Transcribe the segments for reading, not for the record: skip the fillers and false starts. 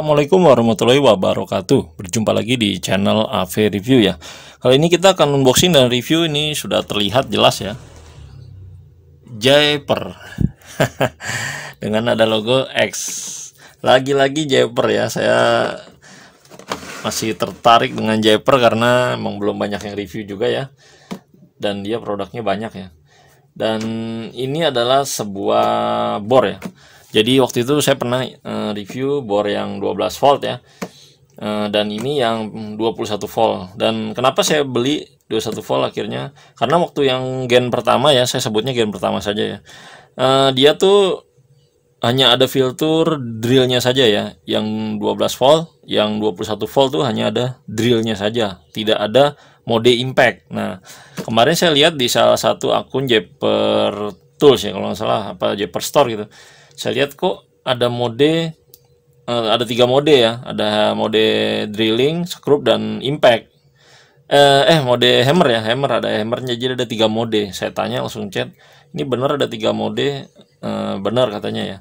Assalamualaikum warahmatullahi wabarakatuh. Berjumpa lagi di channel AV Review ya. Kali ini kita akan unboxing dan review. Ini sudah terlihat jelas ya, Jayper dengan ada logo X. Lagi-lagi Jayper ya. Saya masih tertarik dengan Jayper karena emang belum banyak yang review juga ya, dan dia produknya banyak ya. Dan ini adalah sebuah bor ya. Jadi waktu itu saya pernah review bor yang 12 volt ya, dan ini yang 21 volt. Dan kenapa saya beli 21 volt akhirnya? Karena waktu yang gen pertama ya, saya sebutnya gen pertama saja ya, dia tuh hanya ada filter drillnya saja ya, yang 12 volt, yang 21 volt tuh hanya ada drillnya saja, tidak ada mode impact. Nah, kemarin saya lihat di salah satu akun Jayper Tools ya, kalau nggak salah, apa Jayper Store gitu. Saya lihat kok ada mode, ada 3 mode ya, ada mode drilling, screw dan impact. Mode hammer ya, ada hammernya, jadi ada 3 mode. Saya tanya langsung chat, ini benar ada 3 mode? Benar katanya ya.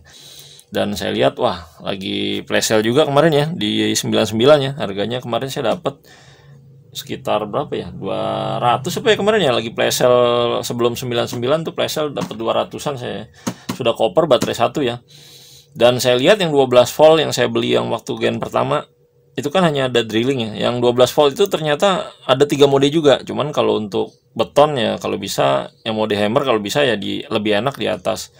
Dan saya lihat, wah, lagi flash sale juga kemarin ya, di 99 ya. Harganya kemarin saya dapat sekitar berapa ya, 200 apa ya kemarin ya, lagi flash sale. Sebelum 99 tuh flash sale dapat 200-an saya. Sudah koper baterai 1 ya. Dan saya lihat yang 12 volt yang saya beli yang waktu gen pertama itu kan hanya ada drilling ya. Yang 12 volt itu ternyata ada 3 mode juga. Cuman kalau untuk beton ya, kalau bisa yang mode hammer, kalau bisa ya lebih enak di atas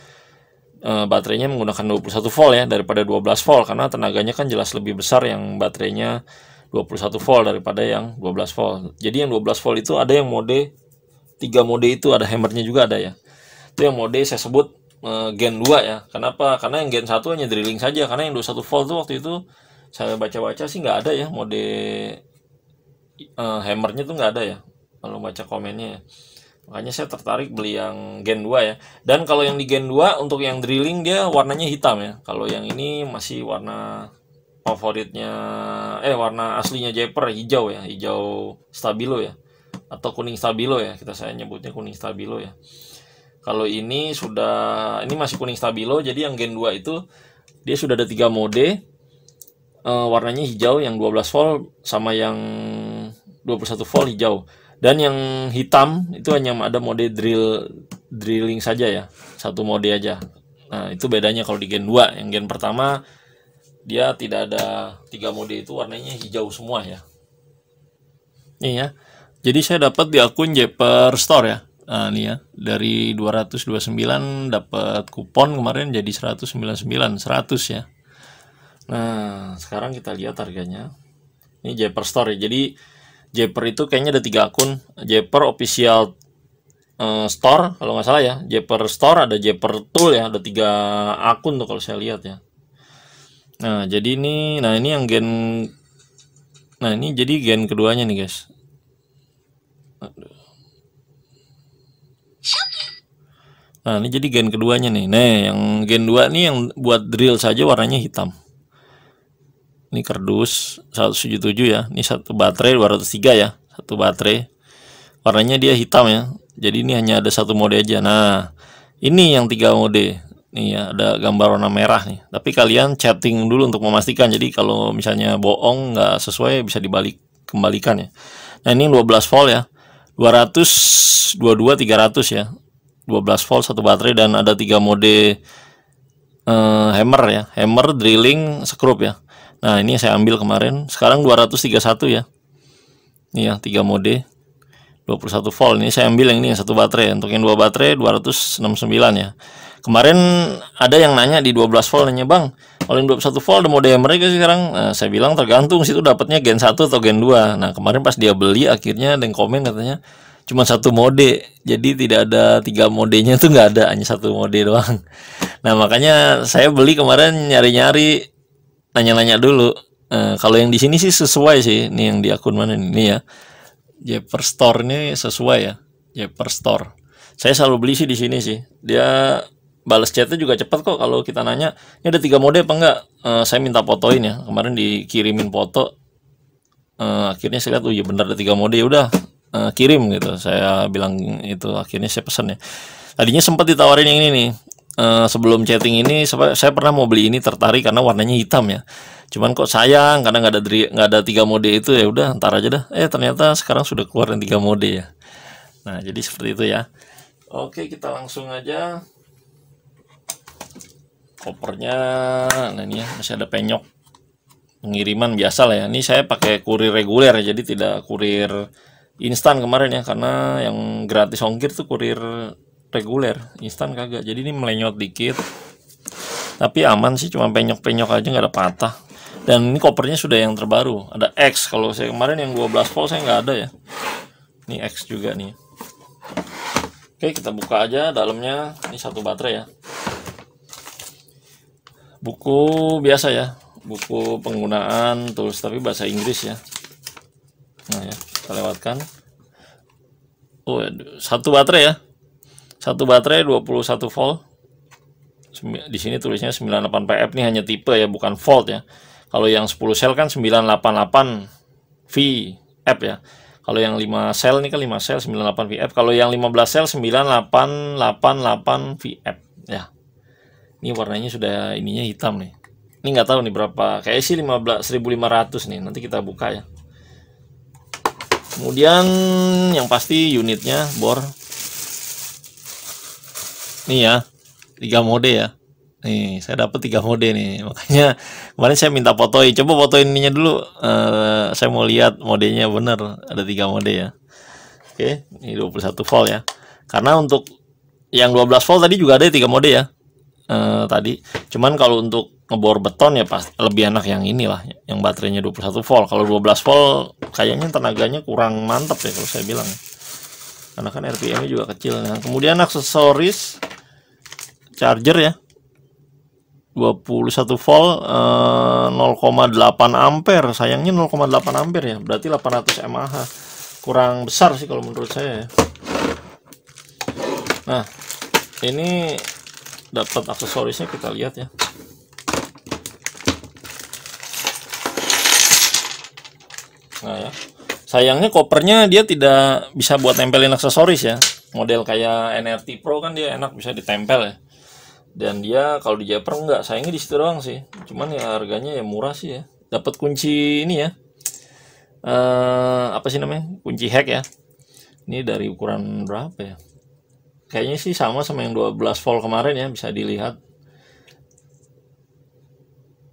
baterainya menggunakan 21 volt ya daripada 12 volt, karena tenaganya kan jelas lebih besar yang baterainya 21 volt daripada yang 12 volt. Jadi yang 12 volt itu ada yang mode 3 mode itu, ada hammernya juga ada ya. Itu yang mode saya sebut gen 2 ya. Kenapa? Karena yang gen 1 hanya drilling saja. Karena yang 21 volt tuh waktu itu saya baca-baca sih nggak ada ya mode hammernya tuh nggak ada ya, kalau baca komennya ya. Makanya saya tertarik beli yang gen 2 ya. Dan kalau yang di gen 2 untuk yang drilling dia warnanya hitam ya. Kalau yang ini masih warna favoritnya, warna aslinya Jayper hijau ya, hijau stabilo ya, atau kuning stabilo ya, saya nyebutnya kuning stabilo ya. Kalau ini masih kuning stabilo. Jadi yang gen 2 itu dia sudah ada 3 mode, warnanya hijau yang 12 volt sama yang 21 volt hijau. Dan yang hitam itu hanya ada mode drilling saja ya, 1 mode aja. Nah, itu bedanya kalau di gen 2. Yang gen pertama dia tidak ada 3 mode, itu warnanya hijau semua ya. Nih ya. Jadi saya dapat di akun Jayper Store ya. Nah, ini ya, dari 229 dapat kupon kemarin jadi 199, 100 ya. Nah, sekarang kita lihat harganya. Ini Jayper Store ya. Jadi Jayper itu kayaknya ada 3 akun. Jayper Official Store kalau nggak salah ya. Jayper Store, ada Jayper Tool ya. Ada 3 akun tuh kalau saya lihat ya. Nah, jadi ini, yang gen, ini jadi gen keduanya nih guys. Nah, ini jadi gen keduanya nih. Nah, yang gen 2 nih yang buat drill saja warnanya hitam. Ini kardus 177 ya. Ini satu baterai 203 ya. Satu baterai. Warnanya dia hitam ya. Jadi ini hanya ada 1 mode aja. Nah, ini yang 3 mode. Nih ya, ada gambar warna merah nih. Tapi kalian chatting dulu untuk memastikan. Jadi kalau misalnya bohong nggak sesuai bisa kembalikan ya. Nah, ini 12 volt ya. 200, 22, 300 ya. 12 volt 1 baterai dan ada 3 mode hammer ya. Hammer, drilling, screw ya. Nah, ini saya ambil kemarin. Sekarang 231 ya. Ini ya, 3 mode 21 volt. Ini saya ambil yang ini yang 1 baterai. Untuk yang 2 baterai 269 ya. Kemarin ada yang nanya di 12 volt, nanya, "Bang, kalau yang 21 volt ada mode hammer gak sih sekarang?" Nah, saya bilang tergantung, situ dapatnya gen 1 atau gen 2. Nah, kemarin pas dia beli akhirnya ada yang komen katanya cuma 1 mode. Jadi tidak ada 3 modenya, tuh nggak ada, hanya 1 mode doang. Nah, makanya saya beli kemarin, nyari-nyari, nanya-nanya dulu. Kalau yang di sini sih sesuai sih. Ini yang di akun mana ini ya. Jayper Store ini sesuai ya. Jayper Store. Saya selalu beli sih di sini sih. Dia balas chatnya juga cepat kok. Kalau kita nanya, ini ada 3 mode apa enggak? Saya minta fotoin ya. Kemarin dikirimin foto. Akhirnya saya lihat, oh iya benar ada 3 mode. Ya udah, kirim gitu. Saya bilang itu, akhirnya saya pesan ya. Tadinya sempat ditawarin yang ini nih. Sebelum chatting ini saya pernah mau beli ini, tertarik karena warnanya hitam ya. Cuman kok sayang karena nggak ada 3 mode itu, ya udah ntar aja dah. Ternyata sekarang sudah keluar yang 3 mode ya. Nah, jadi seperti itu ya. Oke, kita langsung aja. Kopernya, nah ini ya, masih ada penyok. Pengiriman biasa lah ya. Ini saya pakai kurir reguler ya, jadi tidak kurir instan kemarin ya, karena yang gratis ongkir tuh kurir reguler, instan kagak. Jadi ini melenyot dikit. Tapi aman sih, cuma penyok-penyok aja, nggak ada patah. Dan ini kopernya sudah yang terbaru, ada X. Kalau saya kemarin yang 12 volt saya nggak ada ya. Ini X juga nih. Oke, kita buka aja dalamnya. Ini 1 baterai ya. Buku biasa ya, buku penggunaan tools tapi bahasa Inggris ya. Nah ya, kita lewatkan. Oh, 1 baterai ya. 1 baterai 21 volt. Di sini tulisnya 98 PF, nih hanya tipe ya, bukan volt ya. Kalau yang 10 sel kan 988 VF ya. Kalau yang 5 sel ini kan 5 sel 98 VF. Kalau yang 15 sel 9888 VF ya. Ini warnanya sudah ininya hitam nih. Ini nggak tahu nih berapa. Kayaknya sih 15.500 nih. Nanti kita buka ya. Kemudian yang pasti unitnya bor. Nih ya, 3 mode ya. Nih, saya dapat 3 mode nih. Makanya kemarin saya minta fotoin. Coba fotoin ininya dulu. Saya mau lihat modenya bener. Ada 3 mode ya. Oke, ini 21 volt ya. Karena untuk yang 12 volt tadi juga ada 3 mode ya. Tadi. Cuman kalau untuk ngebor beton ya pas lebih enak yang inilah, yang baterainya 21 volt. Kalau 12 volt kayaknya tenaganya kurang mantap ya kalau saya bilang. Karena kan RPM-nya juga kecil. Nah, kemudian aksesoris charger ya. 21 volt 0,8 ampere. Sayangnya 0,8 ampere ya. Berarti 800 mAh. Kurang besar sih kalau menurut saya ya. Nah, ini dapat aksesorisnya, kita lihat ya. Nah ya, sayangnya kopernya dia tidak bisa buat nempelin aksesoris ya. Model kayak NRT Pro kan dia enak bisa ditempel ya. Dan dia kalau di Jepper enggak, sayangnya di situ doang sih. Cuman ya harganya ya murah sih ya. Dapat kunci ini ya. Apa sih namanya? Kunci hack ya. Ini dari ukuran berapa ya? Kayaknya sih sama yang 12 volt kemarin ya, bisa dilihat.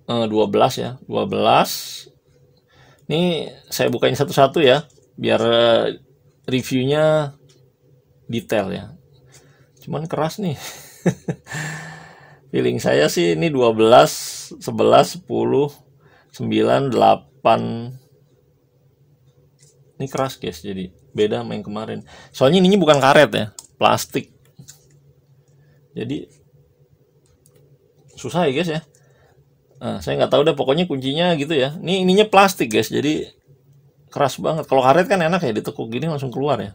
12 ya, 12. Ini saya bukain satu-satu ya, biar reviewnya detail ya. Cuman keras nih. Feeling saya sih ini 12, 11, 10, 9, 8. Ini keras guys, jadi beda sama yang kemarin. Soalnya ini bukan karet ya, plastik. Jadi susah ya guys ya. Nah, saya nggak tahu deh, pokoknya kuncinya gitu ya. Ini ininya plastik guys, jadi keras banget. Kalau karet kan enak ya, ditekuk gini langsung keluar ya.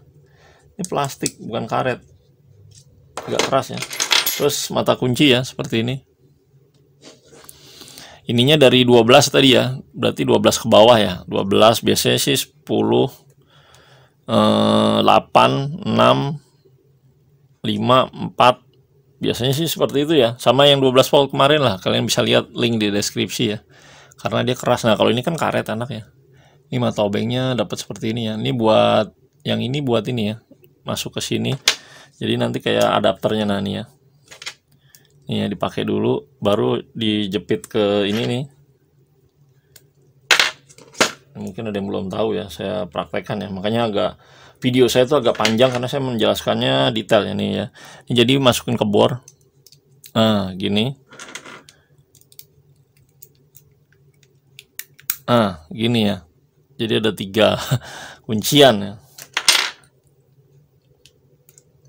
Ini plastik, bukan karet. Agak keras ya. Terus mata kunci ya, seperti ini. Ininya dari 12 tadi ya, berarti 12 ke bawah ya. 12 biasanya sih 10, 8, 6, 5, 4. Biasanya sih seperti itu ya. Sama yang 12 volt kemarin lah. Kalian bisa lihat link di deskripsi ya. Karena dia keras. Nah, kalau ini kan karet enak ya. Ini mata obengnya dapat seperti ini ya. Ini buat yang ini buat ini ya. Masuk ke sini. Jadi nanti kayak adapternya nah nih ya. Ini ya dipakai dulu baru dijepit ke ini nih. Mungkin ada yang belum tahu ya, saya praktekkan ya. Makanya video saya itu agak panjang karena saya menjelaskannya detail ya nih ya. Ini jadi masukin ke bor. Nah, gini. Nah, gini ya. Jadi ada 3 kuncian ya.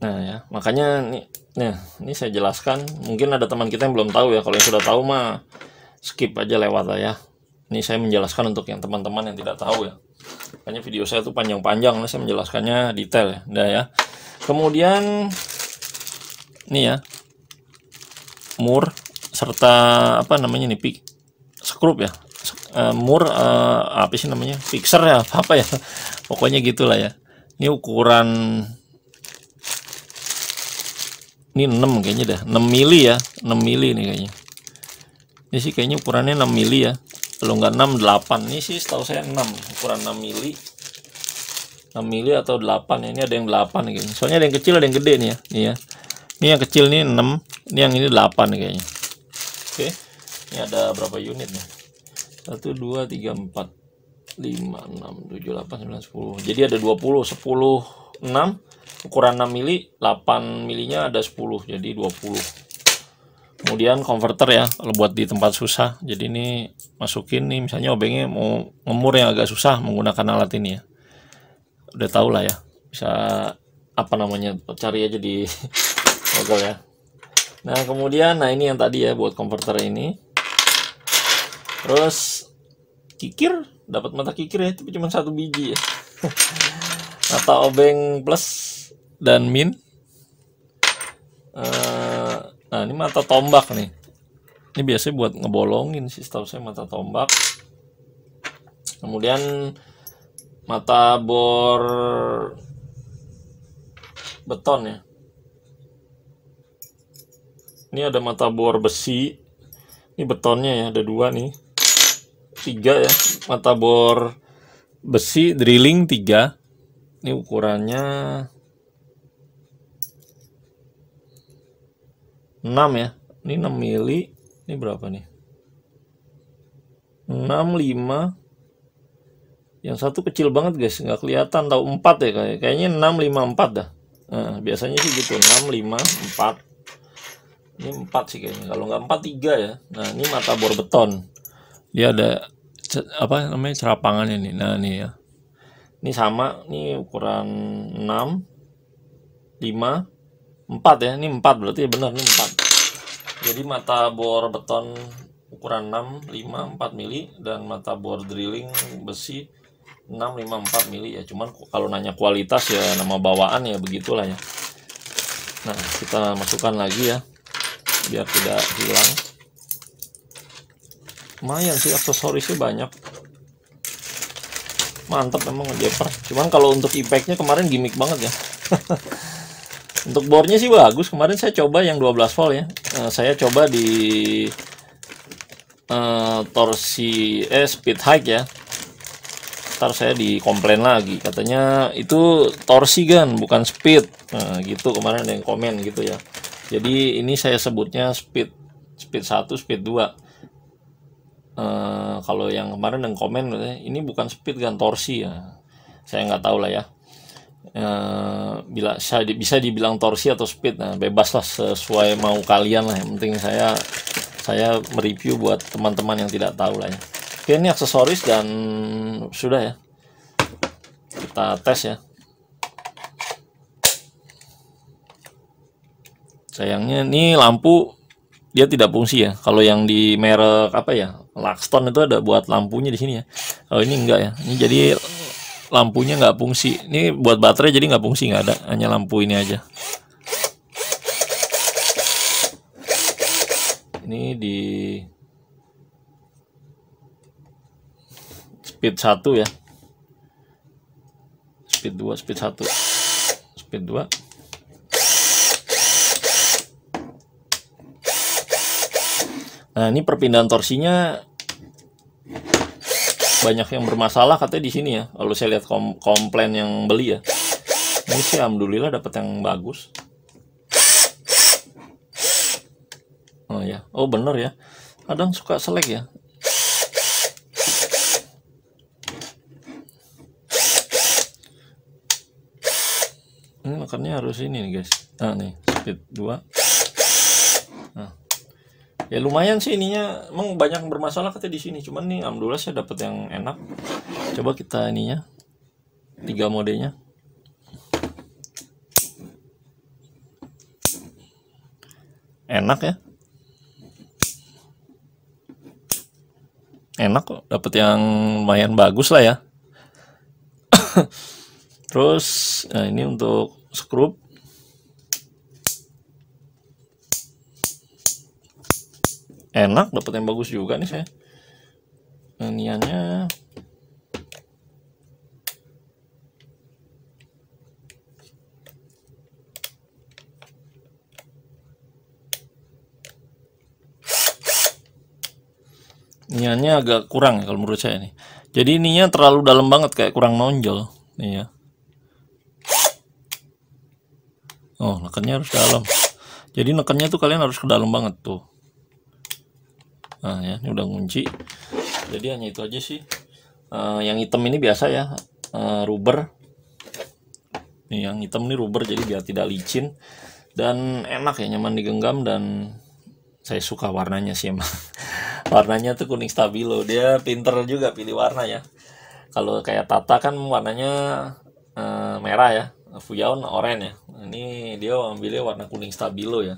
Nah ya, makanya ini saya jelaskan. Mungkin ada teman kita yang belum tahu ya. Kalau yang sudah tahu mah skip aja, lewat lah ya. Ini saya menjelaskan untuk yang teman-teman yang tidak tahu ya. Makanya video saya tuh panjang-panjang, saya menjelaskannya detail ya. Udah ya. Kemudian ini ya, mur serta apa namanya nih, skrup ya. Mur apa sih namanya? Fixer ya, apa ya? Pokoknya gitulah ya. Ini ukuran ini 6 kayaknya dah, 6 mili ya, 6 mili nih kayaknya. Ini sih kayaknya ukurannya 6 mili ya. Kalau nggak 6, 8. Ini sih setahu saya 6, ukuran 6 mili. 6 mili atau 8 ya. Ini ada yang 8 nih kayaknya. Soalnya ada yang kecil, ada yang gede nih ya. Nih ya. Ini yang kecil nih 6, ini yang ini 8 nih kayaknya. Oke. Ini ada berapa unit nih? 1 2 3 4 5 6 7 8 9 10. Jadi ada 20, 10 6 ukuran 6 mili, 8 milinya ada 10, jadi 20. Kemudian konverter ya, kalau buat di tempat susah. Jadi ini masukin nih, misalnya obengnya mau ngemur yang agak susah menggunakan alat ini ya. Udah tau lah ya, bisa apa namanya, cari aja di Google ya. Nah kemudian, nah ini yang tadi ya buat konverter ini. Terus kikir, dapat mata kikir ya, tapi cuma 1 biji ya. Mata obeng plus dan min. Nah ini mata tombak nih. Ini biasanya buat ngebolongin sih, setahu saya mata tombak. Kemudian mata bor beton ya. Ini ada mata bor besi. Ini betonnya ya, ada 2 nih. 3 ya, mata bor besi drilling 3. Ini ukurannya 6 ya. Ini 6 mili. Ini berapa nih? 6, 5. Yang satu kecil banget guys, nggak kelihatan. Tahu 4 ya kayaknya 6, 5, 4 dah. Nah, biasanya sih gitu, 6, 5, 4. Ini 4 sih kayaknya. Kalau nggak 4, 3 ya. Nah ini mata bor beton. Dia ada apa namanya, cerapangannya nih. Nah nih ya. Ini sama, ini ukuran 6, 5, 4 ya. Ini 4 berarti ya, benar ini 4. Jadi mata bor beton ukuran 6, 5, 4 mili dan mata bor drilling besi 6, 5, 4 mili ya. Cuman kalau nanya kualitas ya nama bawaan ya begitulah ya. Nah kita masukkan lagi ya biar tidak hilang. Lumayan sih aksesorisnya banyak. Mantap emang Jepper. Cuman kalau untuk impactnya kemarin gimmick banget ya. Untuk bornya sih bagus. Kemarin saya coba yang 12 volt ya. Saya coba di torsi speed high ya. Ntar saya dikomplain lagi, katanya itu torsi kan bukan speed. Nah gitu, kemarin ada yang komen gitu ya. Jadi ini saya sebutnya speed 1, speed 2. Kalau yang kemarin yang komen ini bukan speed kan torsi ya. Saya nggak tahu lah ya. Bila bisa dibilang torsi atau speed, nah bebas lah sesuai mau kalian lah. Yang penting saya mereview buat teman-teman yang tidak tahu lah ya. Oke, ini aksesoris dan sudah ya. Kita tes ya. Sayangnya ini lampu dia tidak fungsi ya. Kalau yang di merek apa ya, Luxton itu ada buat lampunya di sini ya. Kalau ini enggak ya. Ini jadi lampunya nggak fungsi. Ini buat baterai jadi nggak fungsi, nggak ada. Hanya lampu ini aja. Ini di speed 1 ya. Speed 2, speed 1. Speed 2. Nah, ini perpindahan torsinya banyak yang bermasalah katanya di sini ya. Kalau saya lihat komplain yang beli ya. Ini sih alhamdulillah dapat yang bagus. Oh ya, oh bener ya. Kadang suka selek ya. Ini makanya harus ini nih guys. Nah nih speed 2. Nah, ya lumayan sih ininya. Emang banyak bermasalah katanya di sini. Cuman nih alhamdulillah saya dapat yang enak. Coba kita ininya 3 modenya. Enak ya. Enak kok, dapat yang lumayan bagus lah ya. Terus nah ini untuk skrup. Enak, dapat yang bagus juga nih saya. Iniannya Niannya agak kurang ya kalau menurut saya nih. Jadi ininya terlalu dalam banget, kayak kurang nonjol nih ya. Oh, nekennya harus dalam. Jadi nekennya tuh kalian harus ke dalam banget tuh. Nah ya, ini udah ngunci. Jadi hanya itu aja sih. Yang hitam ini biasa ya, rubber. Nih yang hitam ini rubber, jadi biar tidak licin dan enak ya, nyaman digenggam, dan saya suka warnanya sih emang. Warnanya tuh kuning stabilo. Dia pinter juga pilih warna ya. Kalau kayak Tata kan warnanya merah ya, Fuyaon oranye ya. Ini dia ambilnya warna kuning stabilo ya.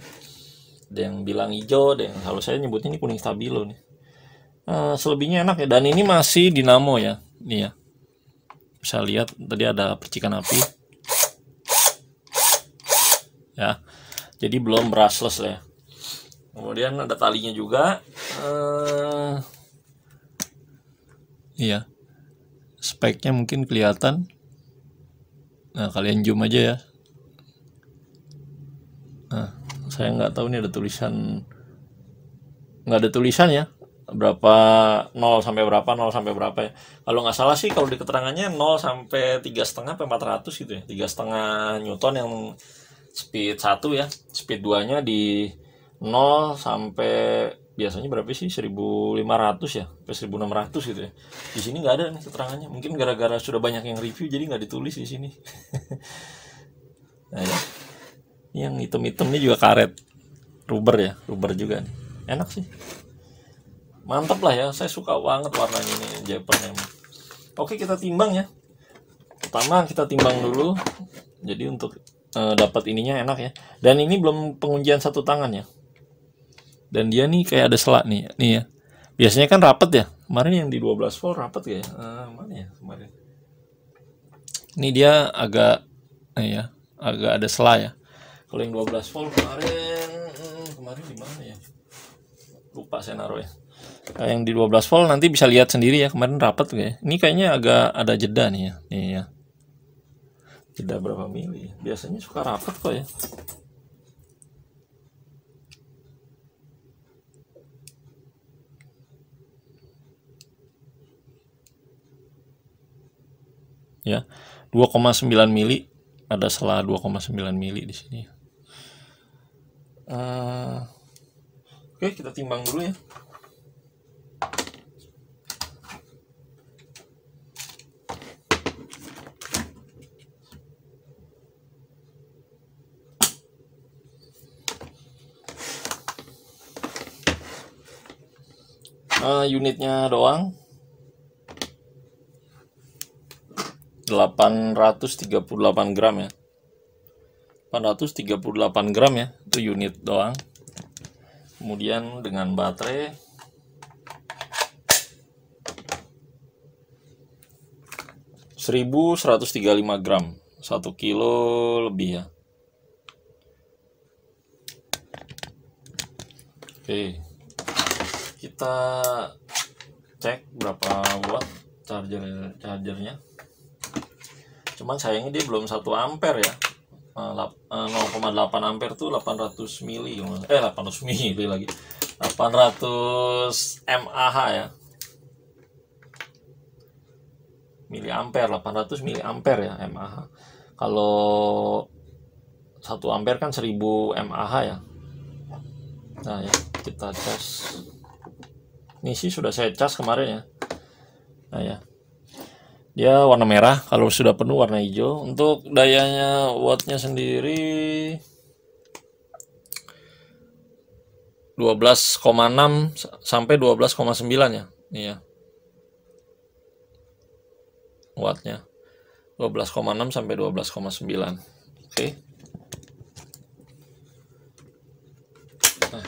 Ada yang bilang hijau, ada yang, kalau saya nyebutnya ini kuning stabilo nih. Selebihnya enak ya, dan ini masih dinamo ya. Nih ya, bisa lihat tadi ada percikan api ya. Jadi belum brushless ya. Kemudian ada talinya juga. Iya, speknya mungkin kelihatan. Nah, kalian zoom aja ya. Nah, saya nggak tahu nih ada tulisan, nggak ada tulisan ya, berapa 0 sampai berapa, 0 sampai berapa ya. Kalau nggak salah sih kalau di keterangannya 0 sampai 3,5 sampai 400 gitu ya. 3,5 Newton yang speed 1 ya. Speed 2-nya di 0 sampai biasanya berapa sih, 1.500 ya sampai 1.600 gitu ya. Di sini nggak ada nih keterangannya, mungkin gara-gara sudah banyak yang review jadi nggak ditulis di sini. Nah, ya. Yang hitam-hitam ini juga karet rubber ya, rubber juga nih. Enak sih, mantap lah ya, saya suka banget warnanya ini Japer memang. Oke, kita timbang ya. Pertama kita timbang dulu, jadi untuk dapat ininya enak ya. Dan ini belum penguncian satu tangan ya. Dan dia nih kayak ada selak nih ya. Biasanya kan rapet ya. Kemarin yang di 12 volt rapet ya. Mana ya kemarin? Ini dia agak ya, agak ada selak ya. Kalau yang 12 volt kemarin di mana ya? Lupa saya naruh ya. Yang di 12 volt nanti bisa lihat sendiri ya, kemarin rapet kayak. Ini kayaknya agak ada jeda nih ya. Nih ya. Jeda berapa mili? Biasanya suka rapet kok ya. Ya, 2,9 mili, ada selah 2,9 mili di sini. Oke, kita timbang dulu ya. Unitnya doang 838 gram ya. 838 gram ya, itu unit doang. Kemudian dengan baterai 1.135 gram, 1 kilo lebih ya. Oke, kita cek berapa watt chargernya. Cuman sayangnya dia belum 1 ampere ya. 0,8 ampere tuh 800 mili 800 mili lagi, 800 mAh ya, miliampere, 800 miliampere ya mAh. Kalau 1 ampere kan 1000 mAh ya. Nah ya, kita cas. Ini sih sudah saya cas kemarin ya. Nah ya, dia warna merah, kalau sudah penuh warna hijau. Untuk dayanya wattnya sendiri 12,6 sampai 12,9 ya. Nih ya, wattnya 12,6 sampai 12,9. Oke. Nah.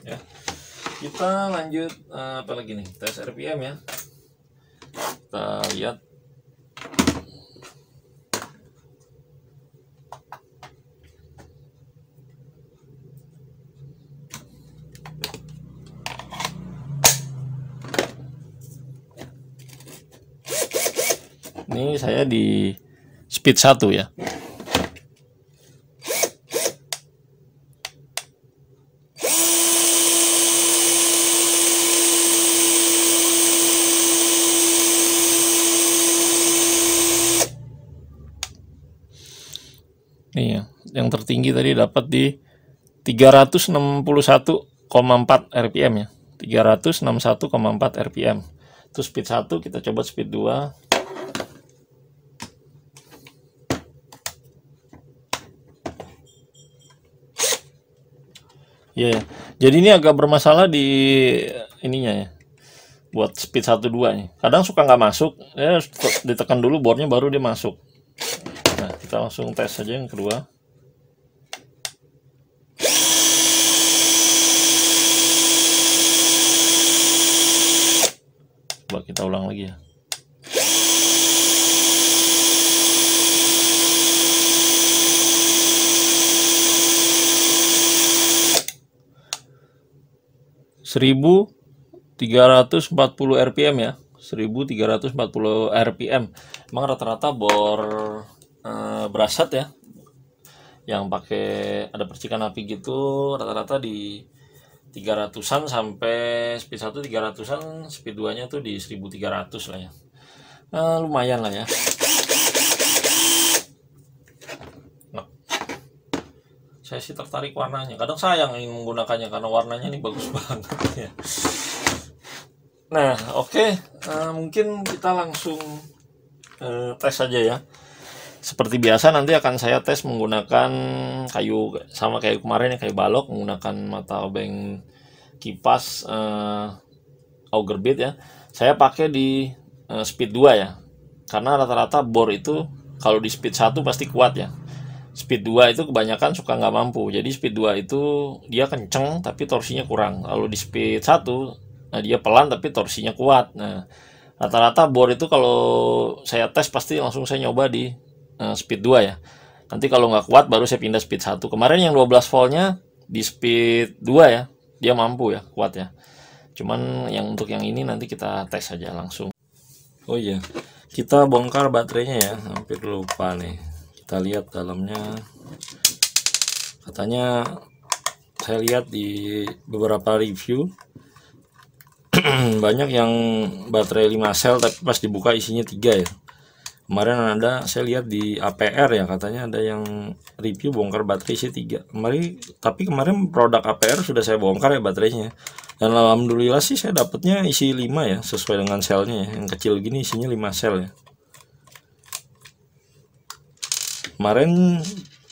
Ya. Kita lanjut apa lagi nih? Tes RPM ya. Kita lihat. Ini saya di speed 1 ya. Nih ya, yang tertinggi tadi dapat di 361,4 rpm ya. 361,4 rpm. Itu speed 1, kita coba speed 2. Iya ya. Jadi ini agak bermasalah di ininya ya. Buat speed 1 2 nih. Kadang suka nggak masuk, ya ditekan dulu boardnya baru dia masuk. Nah, kita langsung tes saja yang kedua. Coba kita ulang lagi ya. Seribu 340 rpm ya, 1340 rpm. Emang rata-rata bor berasat ya, yang pakai ada percikan api gitu, rata-rata di 300-an sampai speed 1 300-an, speed 2-nya tuh di 1300 lah ya. Lumayan lah ya. Nah, saya sih tertarik warnanya. Kadang sayang ingin menggunakannya karena warnanya ini bagus banget ya. Nah, oke. Mungkin kita langsung tes saja ya. Seperti biasa nanti akan saya tes menggunakan kayu sama kayak kemarin ya, kayu balok, menggunakan mata obeng kipas auger bit ya. Saya pakai di speed 2 ya. Karena rata-rata bor itu kalau di speed 1 pasti kuat ya. Speed 2 itu kebanyakan suka nggak mampu. Jadi speed 2 itu dia kenceng tapi torsinya kurang. Kalau di speed 1 nah dia pelan tapi torsinya kuat. Nah, rata-rata bor itu kalau saya tes pasti langsung saya nyoba di speed 2 ya. Nanti kalau nggak kuat baru saya pindah speed 1. Kemarin yang 12 voltnya di speed 2 ya, dia mampu ya, kuat ya. Cuman yang untuk yang ini nanti kita tes saja langsung. Oh iya, kita bongkar baterainya ya, hampir lupa nih. Kita lihat dalamnya. Katanya saya lihat di beberapa review banyak yang baterai 5 sel tapi pas dibuka isinya 3 ya. Kemarin ada saya lihat di APR ya, katanya ada yang review bongkar baterai isi 3. Kemarin produk APR sudah saya bongkar ya baterainya. Dan alhamdulillah sih saya dapatnya isi 5 ya, sesuai dengan selnya ya. Yang kecil gini isinya 5 sel ya. Kemarin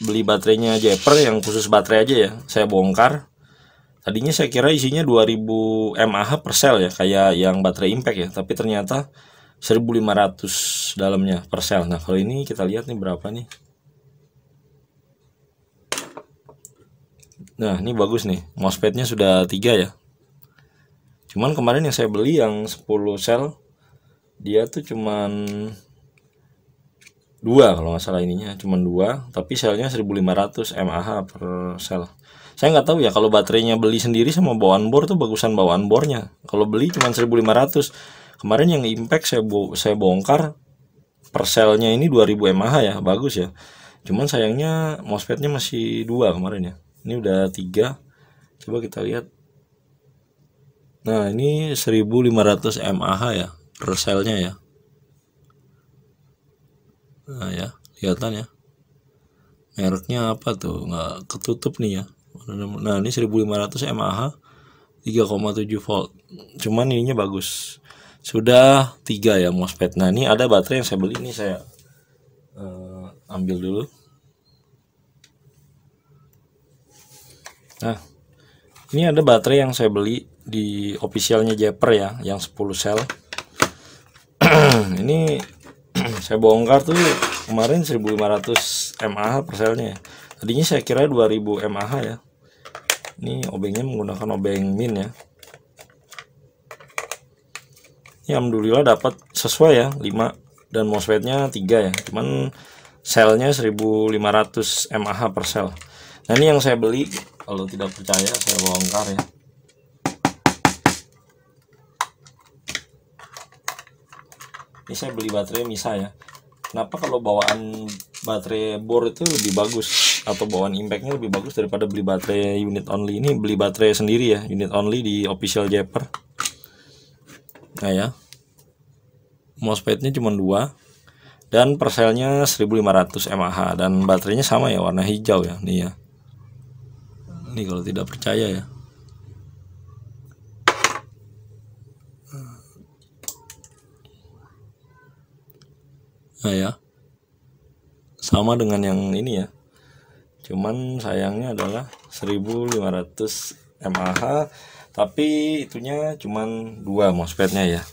beli baterainya Jepper yang khusus baterai aja ya, saya bongkar. Tadinya saya kira isinya 2000 mAh per sel ya, kayak yang baterai impact ya, tapi ternyata 1500 dalamnya per sel. Nah, kalau ini kita lihat nih berapa nih. Nah, ini bagus nih, MOSFET-nya sudah 3 ya. Cuman kemarin yang saya beli yang 10 sel, dia tuh cuman 2 kalau nggak salah ininya, cuman 2, tapi selnya 1500 mAh per sel. Saya nggak tahu ya kalau baterainya beli sendiri sama bawaan bor tuh bagusan bawaan bornya. Kalau beli cuma 1500. Kemarin yang impact saya bongkar per selnya ini 2000 mAh ya, bagus ya. Cuman sayangnya MOSFET-nya masih 2 kemarin ya. Ini udah 3. Coba kita lihat. Nah, ini 1500 mAh ya per selnya ya. Nah ya, kelihatan ya. Mereknya apa tuh? Nggak ketutup nih ya. Nah, ini 1500 mAh 3,7 volt. Cuman ininya bagus. Sudah 3 ya MOSFET. Nah, ini ada baterai yang saya beli, ini saya ambil dulu. Nah, ini ada baterai yang saya beli di officialnya Jepper ya, yang 10 sel. Ini saya bongkar tuh kemarin 1500 mAh per selnya ya. Tadinya saya kira 2000 mAh ya. Ini obengnya menggunakan obeng min ya. Ini alhamdulillah dapat sesuai ya, 5, dan MOSFET-nya 3 ya. Cuman selnya 1500 mAh per sel. Nah, ini yang saya beli. Kalau tidak percaya saya bongkar ya. Ini saya beli baterai Misa ya. Kenapa kalau bawaan baterai bor itu lebih bagus atau bawaan impactnya lebih bagus daripada beli baterai unit only? Ini beli baterai sendiri ya, unit only di official Jepper. Nah ya, MOSFET-nya cuma 2. dan perselnya 1500 mAh dan baterainya sama ya, warna hijau ya, nih ya. Ini kalau tidak percaya ya. Nah ya, sama dengan yang ini ya, cuman sayangnya adalah 1500 mAh, tapi itunya cuman 2 MOSFET-nya ya.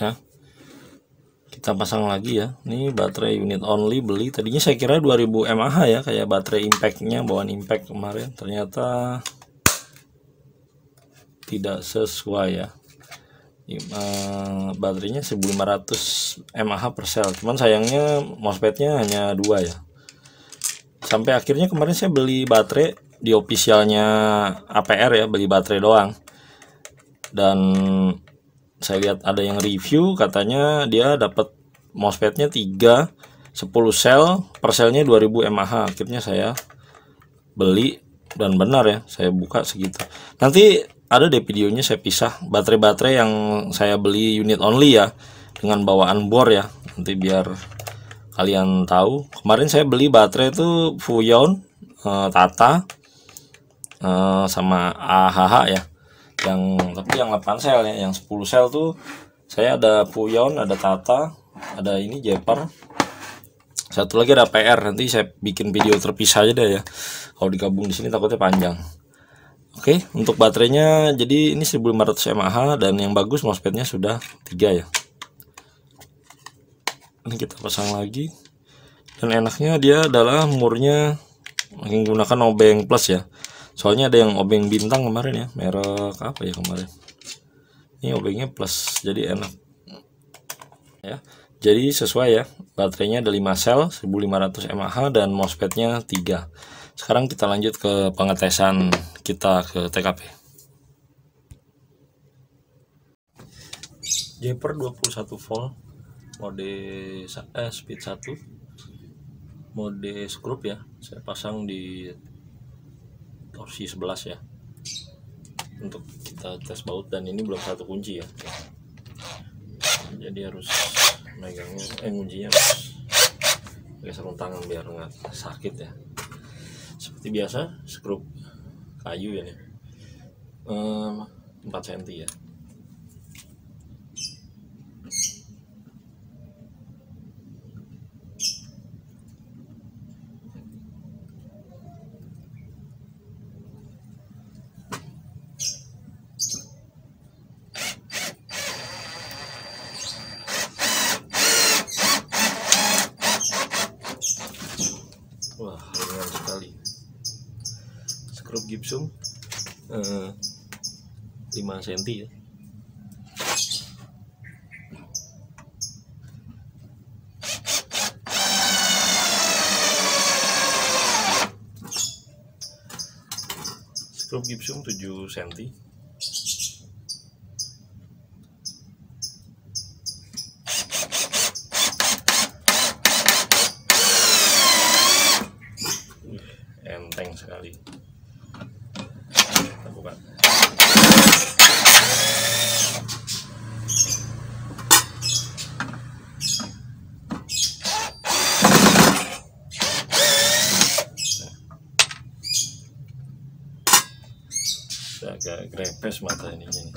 Nah, kita pasang lagi ya. Ini baterai unit only, beli tadinya saya kira 2000 mAh ya, kayak baterai impact-nya, bawaan impact kemarin, ternyata tidak sesuai ya. Baterainya 1500 mAh per sel, cuman sayangnya MOSFET-nya hanya 2 ya. Sampai akhirnya kemarin saya beli baterai di officialnya APR ya, beli baterai doang, dan saya lihat ada yang review katanya dia dapat MOSFET-nya 10 sel, per selnya 2000 mAh. Akhirnya saya beli dan benar ya, saya buka segitu. Nanti ada deh videonya, saya pisah baterai-baterai yang saya beli unit only ya, dengan bawaan bor ya, nanti biar kalian tahu. Kemarin saya beli baterai itu Fuyon, Tata, sama AHH ya, tapi yang 8 sel ya. Yang 10 sel tuh saya ada Fuyon, ada Tata, ada ini Jepper, satu lagi ada PR. Nanti saya bikin video terpisah aja deh ya, kalau digabung di sini takutnya panjang. Oke, untuk baterainya jadi ini 1500 mAh dan yang bagus MOSFET-nya sudah 3 ya. Ini kita pasang lagi, dan enaknya dia adalah murnya menggunakan obeng plus ya. Soalnya ada yang obeng bintang kemarin ya, merek apa ya kemarin. Ini obengnya plus, jadi enak ya. Jadi sesuai ya, baterainya ada 5 sel 1500 mAh dan MOSFET-nya 3. Sekarang kita lanjut ke pengetesan kita ke TKP. Jepper 21 volt, mode speed 1, mode skrup ya. Saya pasang di torsi 11 ya, untuk kita tes baut, dan ini belum satu kunci ya, jadi harus megangnya kuncinya harus pakai sarung tangan biar nggak sakit ya. Seperti biasa skrup kayu ya nih, 4 cm ya. Wah, ringan sekali. Skrup gipsum 5 cm ya. Skrup gipsum 7 cm. Enteng sekali. Kita buka. Agak grepes mata ininya nih.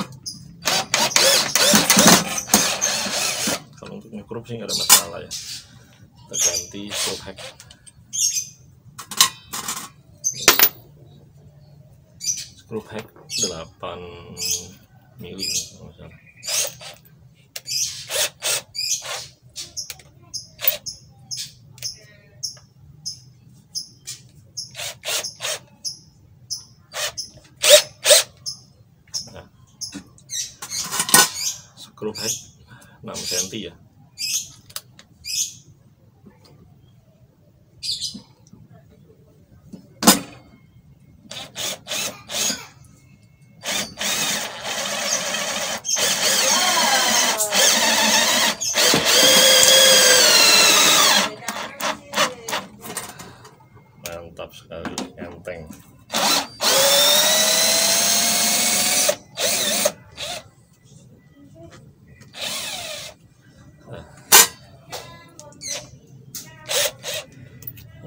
Kalau untuk ngekrup sih nggak ada masalah ya. Kita ganti skrup head. Skrup head 8 mili kalau salah. Nah, skrup head 6 cm ya. Mantap sekali, enteng.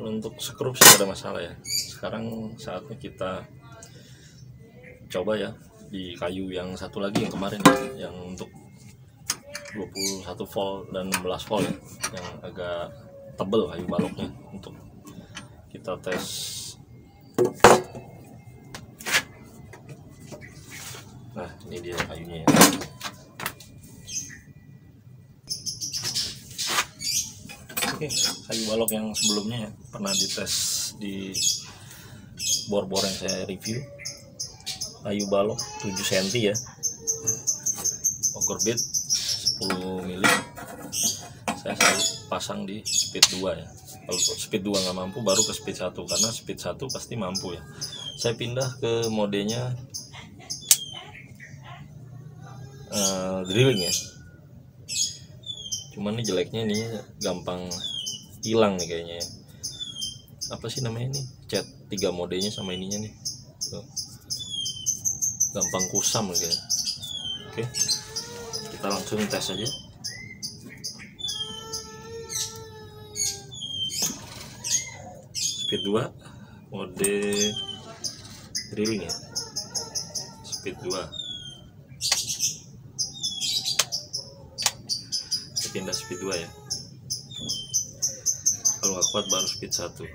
Kalau untuk skrup sih ada masalah ya. Sekarang saatnya kita coba ya di kayu yang satu lagi yang kemarin ya, yang untuk 21 volt dan 16 volt ya, yang agak tebel kayu baloknya, untuk kita tes. Nah, ini dia kayunya ya. Oke, kayu balok yang sebelumnya ya, pernah dites di bor-bor yang saya review. Kayu balok 7 cm ya, auger bit 10 mili. Saya selalu pasang di speed 2 ya. Kalau speed 2 nggak mampu, baru ke speed 1, karena speed 1 pasti mampu ya. Saya pindah ke modenya drilling ya. Cuman ini jeleknya ini gampang hilang nih kayaknya ya. Apa sih namanya ini? Cat 3 modenya sama ininya nih. Tuh. Gampang kusam gitu ya. Oke. Kita langsung tes aja. Speed 2 mode drilling ya. Speed 2. Kita pindah speed 2 ya. Kalau nggak kuat baru speed 1.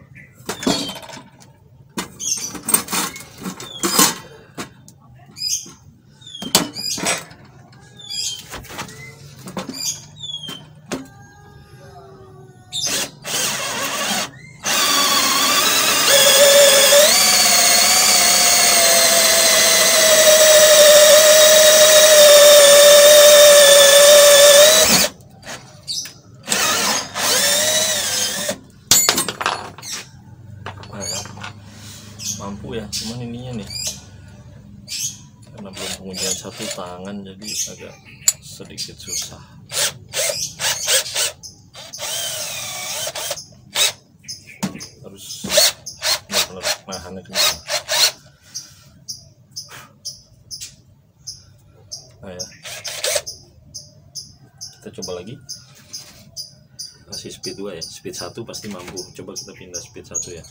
Mampu ya, cuman ininya nih karena belum pengujian satu tangan jadi agak sedikit susah. Harus benar-benar nahannya kencang. Nah ya, kita coba lagi. Masih speed 2 ya, speed 1 pasti mampu. Coba kita pindah speed 1 ya.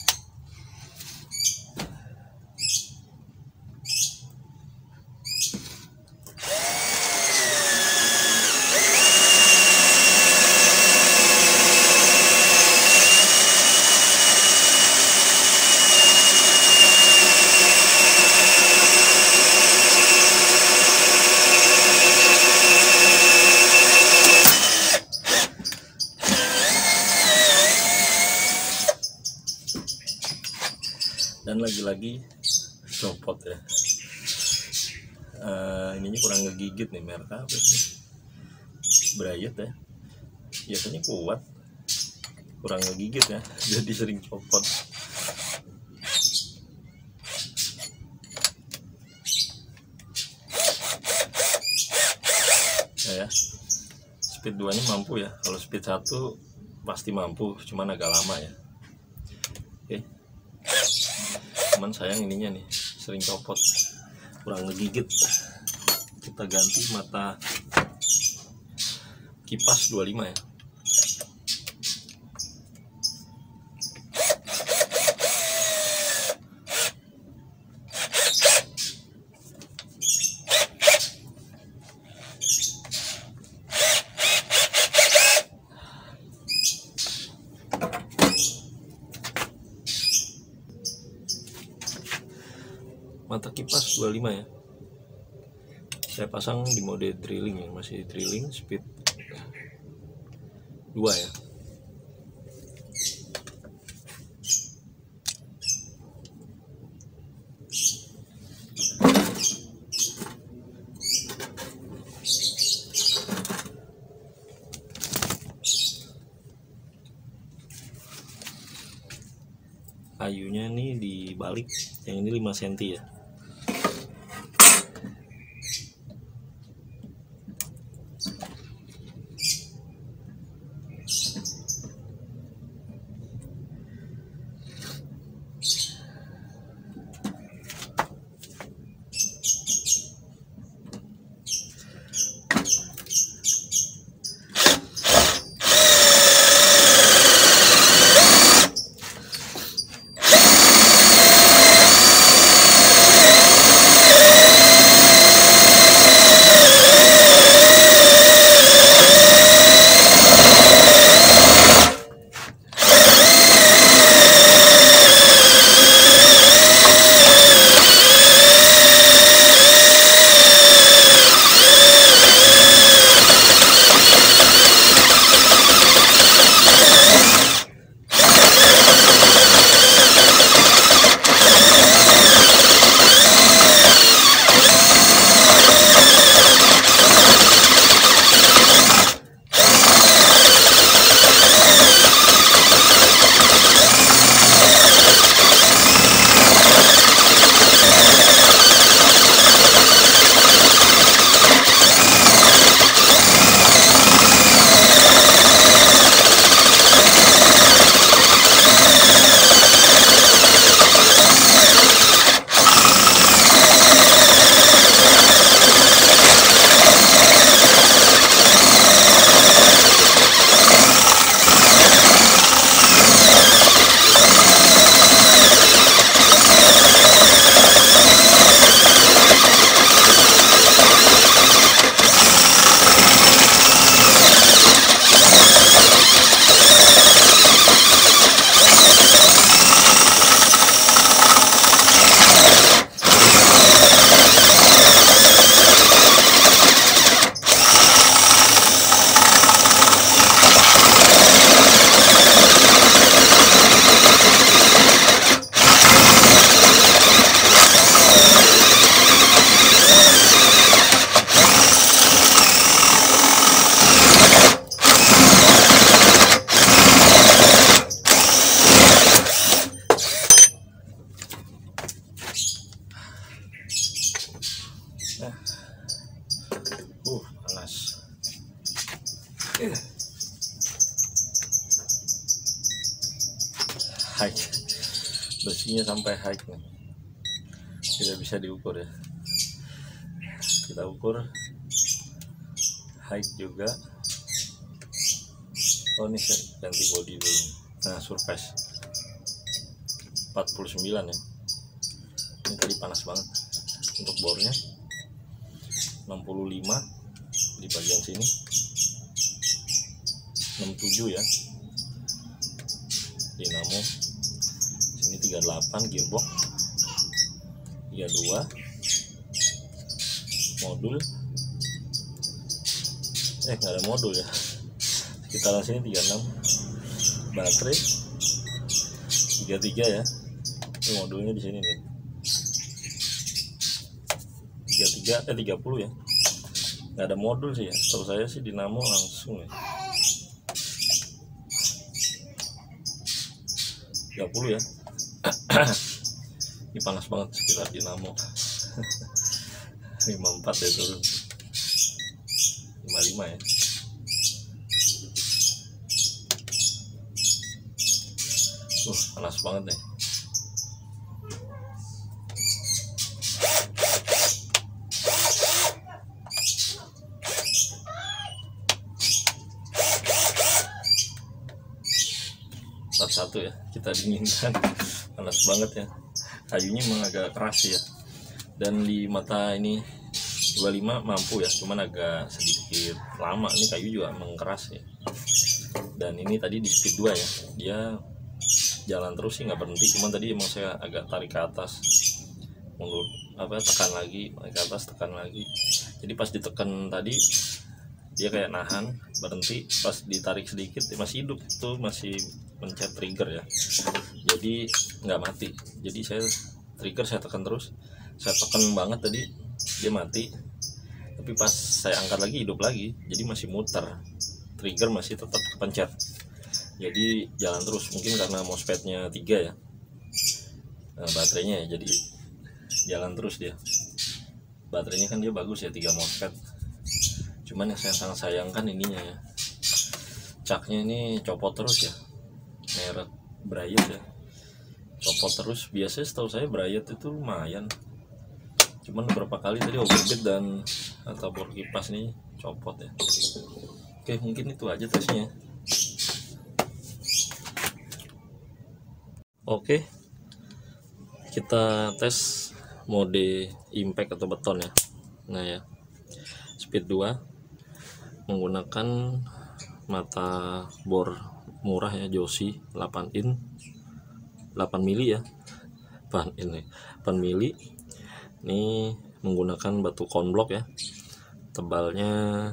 Dan lagi-lagi copot ya. Ininya kurang ngegigit nih, merek apa sih? Bright ya. Biasanya kuat, kurang ngegigit ya, jadi sering copot. Nah ya, speed 2 nya mampu ya. Kalau speed 1 pasti mampu, cuman agak lama ya. Oke. Cuman sayang ininya nih sering copot, kurang ngegigit. Kita ganti mata kipas 25 ya. Mata kipas 25 ya. Saya pasang di mode drilling ya, masih drilling speed 2 ya. Kayunya nih dibalik, yang ini 5 cm ya. high. Bersihnya sampai high nih, tidak bisa diukur ya. Kita ukur high juga. Oh, ini saya ganti body dulu. Nah, surface 49 ya. Ini tadi panas banget. Untuk bornya 65 di bagian sini, 67 ya. Dinamo sini 38, gearbox 32, modul nggak ada modul ya, sekitaran sini 36, baterai 33 ya. Ini modulnya di sini nih 30 ya. Nggak ada modul sih ya, setahu saya sih dinamo langsung ya. 30 ya. Ini panas banget sekitar dinamo. 54 ya turun, 55 ya. Panas banget nih. Satu ya, kita dinginkan. Panas banget ya. Kayunya memang agak keras ya, dan di mata ini 25 mampu ya, cuman agak sedikit lama. Ini kayu juga emang keras ya. Dan ini tadi di speed 2 ya, dia jalan terus sih, nggak berhenti. Cuman tadi emang saya agak tarik ke atas, mundur tekan lagi, naik ke atas, tekan lagi. Jadi pas ditekan tadi dia kayak nahan, berhenti. Pas ditarik sedikit masih hidup tuh, masih pencet trigger ya, jadi nggak mati. Jadi saya trigger saya tekan terus, saya tekan banget tadi dia mati, tapi pas saya angkat lagi hidup lagi, jadi masih muter, trigger masih tetap kepencet, jadi jalan terus. Mungkin karena MOSFET-nya 3 ya, baterainya ya, jadi jalan terus dia. Baterainya kan dia bagus ya, 3 MOSFET. Cuman yang saya sangat sayangkan ininya ya, caknya ini copot terus ya, merek Bright ya, copot terus. Biasanya setahu saya Bright itu lumayan, cuman beberapa kali tadi overbeat dan atau bor kipas nih copot ya. Oke, mungkin itu aja tesnya. Oke, kita tes mode impact atau beton ya. Nah ya, speed 2 menggunakan mata bor murah ya, Joshi 8 in 8 mili ya, 8 mili. Ini menggunakan batu konblok ya, tebalnya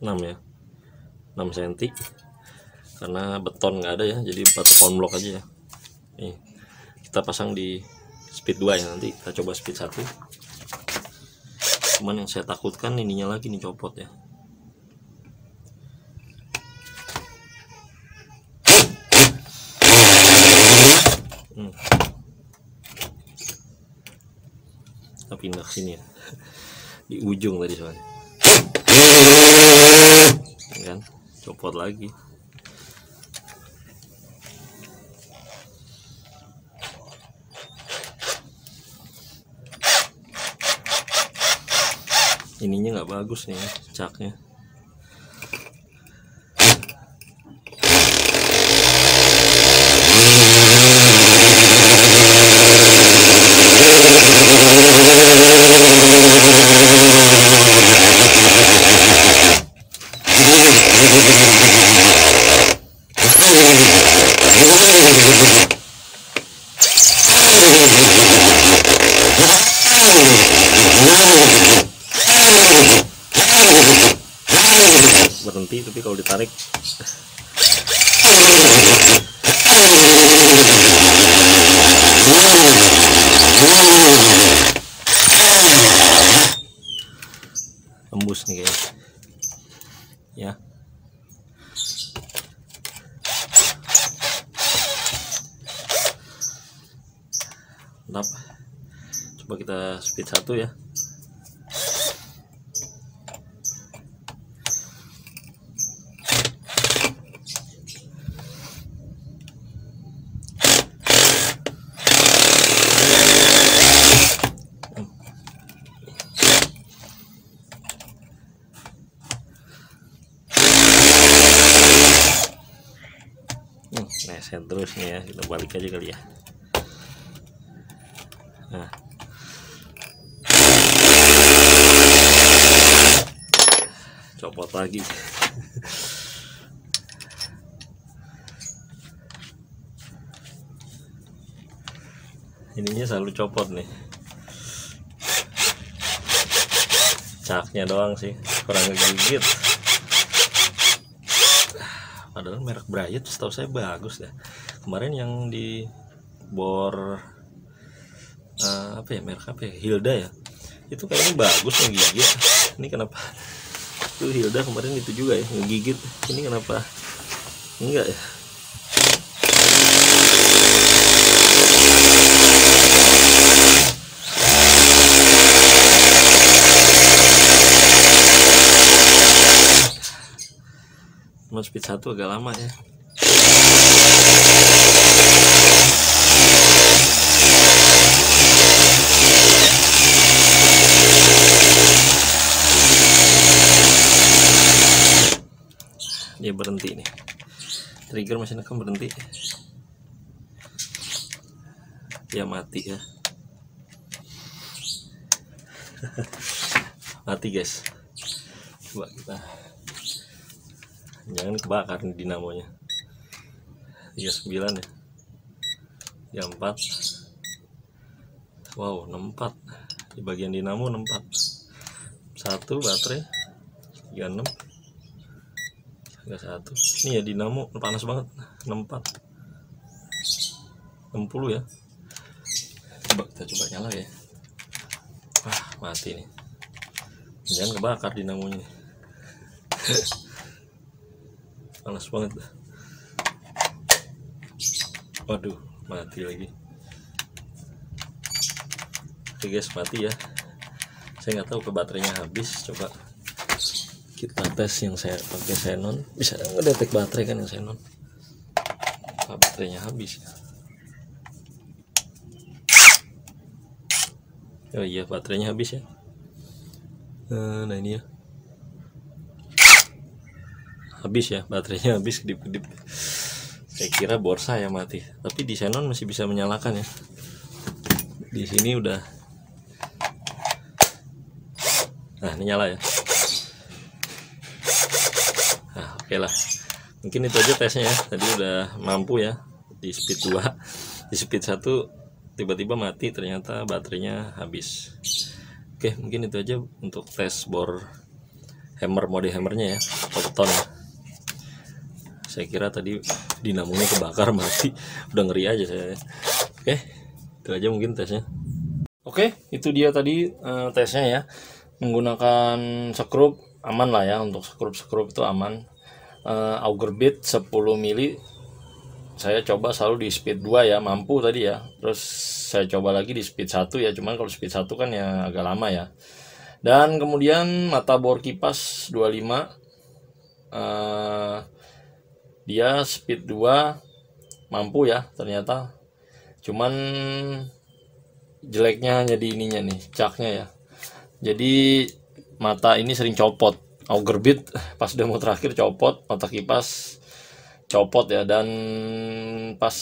6 ya, 6 cm, karena beton nggak ada ya, jadi batu konblok aja ya. Nih kita pasang di speed 2 ya, nanti kita coba speed 1. Cuman yang saya takutkan ininya lagi nih copot ya. Kita pindah ke sini ya, di ujung tadi soalnya kan, copot lagi. Ininya nggak bagus nih ya, caknya. Berhenti, tapi kalau ditarik tembus nih kayaknya ya. Mantap. Coba kita speed 1 ya. Neset terus nih ya, kita balik aja kali ya. Nah, copot lagi. Ininya selalu copot nih, caknya doang sih kurang ngegigit. Padahal merek Bright setahu saya bagus ya. Kemarin yang di bor apa ya, merek apa ya, Hilda ya, itu kayaknya bagus ngegigit. Ini kenapa tuh Hilda kemarin itu juga ya ngegigit, ini kenapa enggak ya? Cuma speed 1 agak lama ya. Dia berhenti nih, trigger masih nekam, berhenti, dia mati ya. Mati guys. Coba kita, jangan kebakar nih dinamonya. 39 ya, 34, wow 64 di bagian dinamo, 64 satu baterai 36 satu. Ini ya dinamo panas banget, 64 60 ya. Coba kita coba nyala ya. Mati nih, jangan kebakar dinamonya. Panas banget. Waduh, mati lagi. Oke guys, mati ya. Saya nggak tahu ke baterainya habis. Coba kita tes yang saya pakai xenon, bisa ngedetek baterai kan yang xenon. Baterainya habis. Oh iya, baterainya habis ya. Nah ini ya, habis ya, baterainya habis, kedip-kedip. Saya kira borsa ya mati, tapi di xenon masih bisa menyalakan ya. Di sini udah. Nah ini nyala ya. Nah oke lah, mungkin itu aja tesnya ya. Tadi udah mampu ya di speed 2, di speed 1 tiba-tiba mati, ternyata baterainya habis. Oke, mungkin itu aja untuk tes bor hammer, mode hammernya ya, atau beton ya. Saya kira tadi dinamonya kebakar, mati, udah ngeri aja saya. Oke, itu aja mungkin tesnya. Oke, itu dia tadi tesnya ya. Menggunakan skrup aman lah ya, untuk skrup itu aman. Auger bit 10 mili saya coba selalu di speed 2 ya, mampu tadi ya. Terus saya coba lagi di speed 1 ya, cuman kalau speed 1 kan ya agak lama ya. Dan kemudian mata bor kipas 25, dia speed 2 mampu ya ternyata. Cuman jeleknya hanya di ininya nih, caknya ya. Jadi mata ini sering copot, auger bit pas demo terakhir copot, mata kipas copot ya. Dan pas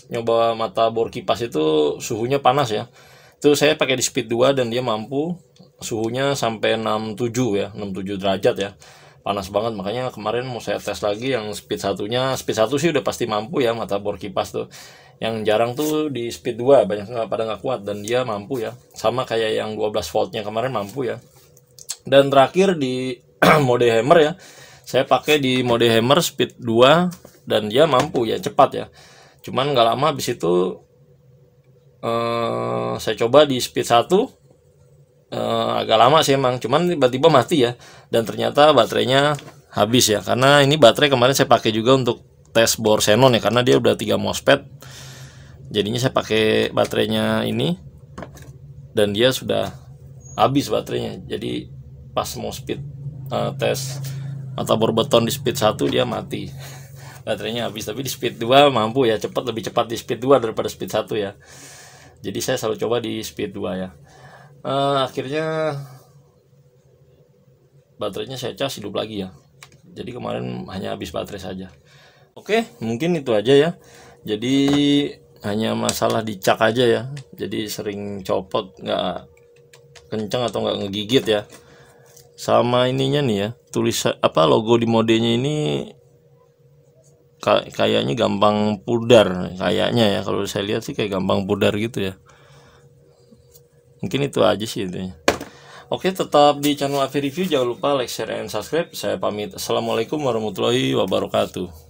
nyoba mata bor kipas itu suhunya panas ya, itu saya pakai di speed 2 dan dia mampu suhunya sampai 67 ya, 67 derajat ya, panas banget. Makanya kemarin mau saya tes lagi yang speed 1-nya. Speed 1 sih udah pasti mampu ya mata bor kipas tuh. Yang jarang tuh di speed 2, banyak pada nggak kuat, dan dia mampu ya, sama kayak yang 12 voltnya kemarin mampu ya. Dan terakhir di mode hammer ya, saya pakai di mode hammer speed 2 dan dia mampu ya, cepat ya. Cuman nggak lama habis itu saya coba di speed 1, agak lama sih emang, cuman tiba-tiba mati ya. Dan ternyata baterainya habis ya, karena ini baterai kemarin saya pakai juga untuk tes bor xenon ya, karena dia udah 3 MOSFET. Jadinya saya pakai baterainya ini dan dia sudah habis baterainya. Jadi pas mau speed tes mata bor beton di speed 1 dia mati. Baterainya habis. Tapi di speed 2 mampu ya, cepat, lebih cepat di speed 2 daripada speed 1 ya. Jadi saya selalu coba di speed 2 ya. Akhirnya baterainya saya cas hidup lagi ya. Jadi kemarin hanya habis baterai saja. Oke, mungkin itu aja ya. Jadi hanya masalah dicak aja ya. Jadi sering copot, nggak kencang atau nggak ngegigit ya. Sama ininya nih ya, tulisan apa logo di modenya ini kayaknya gampang pudar, kayaknya ya. Kalau saya lihat sih kayak gampang pudar gitu ya. Mungkin itu aja sih intinya. Oke, tetap di channel AV Review, jangan lupa like, share, and subscribe. Saya pamit. Assalamualaikum warahmatullahi wabarakatuh.